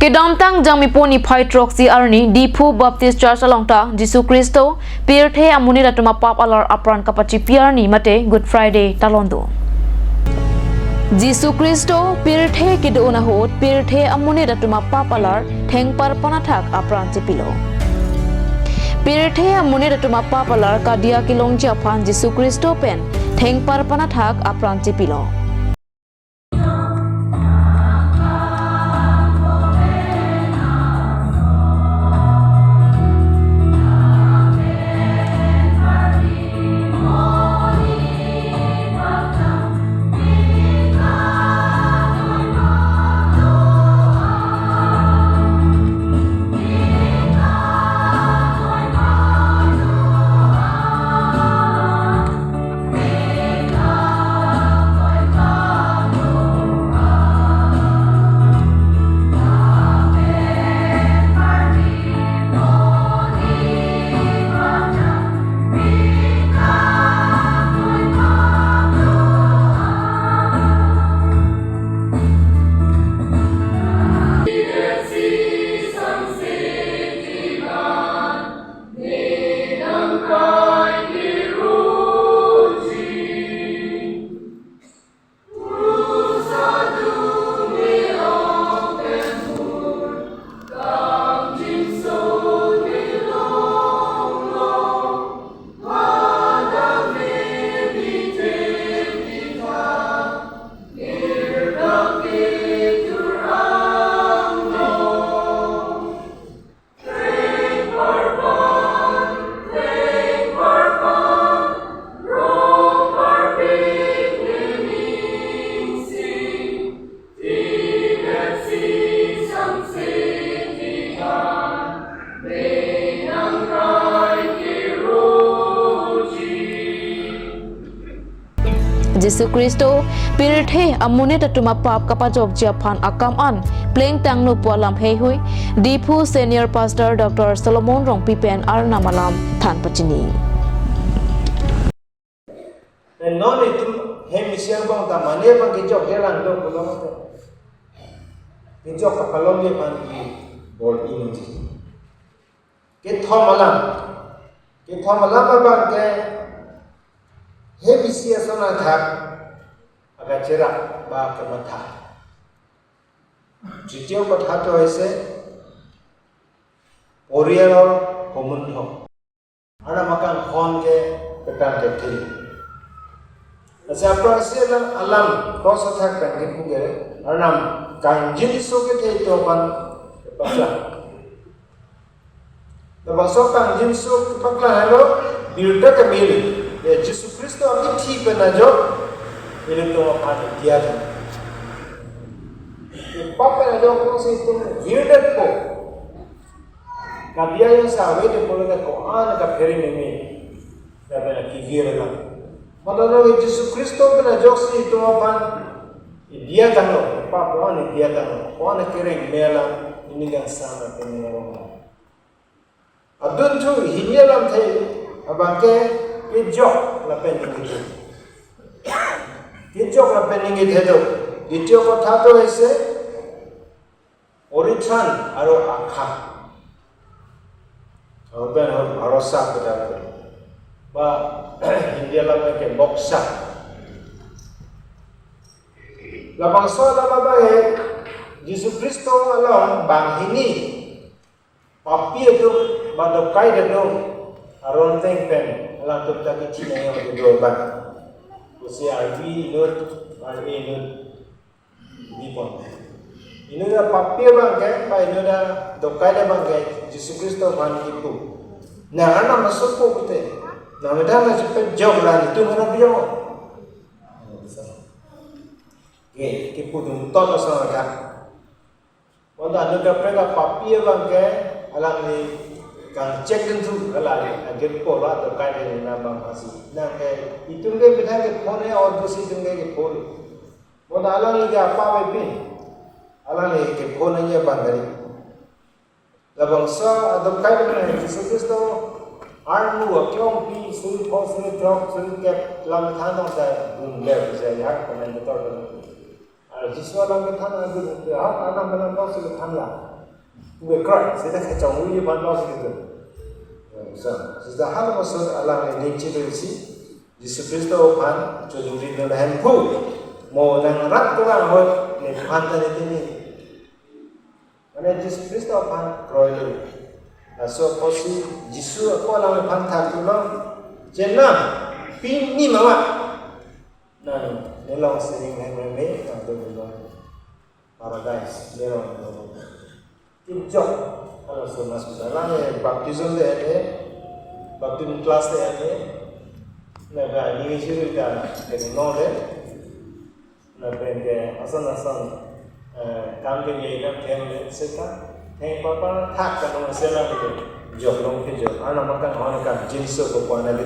Kedam tang jang miponi phai troxi arni Diphu Baptish Church alongta Jisu Kristo pirthe amuni ratuma pap alar apran kapachi piarni mate Good Friday talondu Jisu Kristo pirthe kiduna hot pirthe amuni ratuma pap alar thengpar panathak apran chipilo pirthe amuni ratuma pap alar kadia kilong japhan Jisu Kristo pen thengpar panathak apran chipilo Jisu Kristo pirthe amune tatuma pap kapajok japhan akam an pleng tang no polam hei hui Diphu Senior Pastor Dr. Solomon Rong Pipen arna malam than pachini non itu hemisian bang ta mane bang kijok delang dong belum ada kijok kapalong ni pan ki bol ini ke thomalam bang ke hemisia sona thak aga chera ba ke matha jitiyo patha to aise oriental homunho ana makan khon ke petan ke thil asa prasela alam kosa thak kan ke pugere anam kanjin so ke the to ban pakla the baso kanjin so pakla hello birta ke mil ye Jisu Kristo ami thi bana jo ile to aphan diya tha ye papa na jo ko se to virde ko ka diya yo sa ve de ko la ko an ka pheri me me ya bana ki vira la madalo ye Jisu Kristo bana jo se to aphan diya tha lo papa ne diya tha lo ko na kere mela ini gan sama pe ne ro adun chu hinyalam the abake kijok la peningi kijok la peningi thedo dityo kotha to ese orithan aro akha oben hor bharosa kota ba india la ke boksa la bangso la ba e Jisu Kristo alon banghini papi itu bandok kai de aron teng pen alam tu tak kecil yang ada dua ban usia RV nur RV nur di pon ini dah papi bang ke pai ini dah dokai dah bang ke Jisu Kristo ban itu nah anak masuk ko kita nah dah nak cepet jauh lah itu mana dia ke pudung ton sama kan wanda anu kapega papi bang ke alam ni kan cek tentu kalau ada pola terkait dengan nama masih, nah ke itu ke beda ke phone और दूसरी जगह के phone, वो दाला ले क्या पावे पिन, आला ले के phone ये बंदरी, labang sa adab kai dengan Yesus Kristo, armu akyong pi suri phos suri drop suri ke lam thanong sa le saya hak dengan betul Jisu alam cái thằng này được alam alam đó sẽ được thằng là người Christ sẽ được chồng người bạn đó sẽ được so sẽ là hal masuk alam ini ciri Jisu Kristo pan cho chúng đi là hạnh phúc một năng rắc của anh thôi để pan ta đi đi anh Jisu Kristo pan rồi là so posi Jisu aku alam pan thạc tu nó trên năm pin ni mà nah ini long sering ini atau paradise ini long Kijok kalau semua sekolah ni baptism dia ni baptism class dia ni nak ini sih kita dengan nol nak pergi asan kam ke ni nak thêm sekarang thêm apa thak kan orang sekarang itu jok long ke jok anak makan orang kan jenis apa pun ada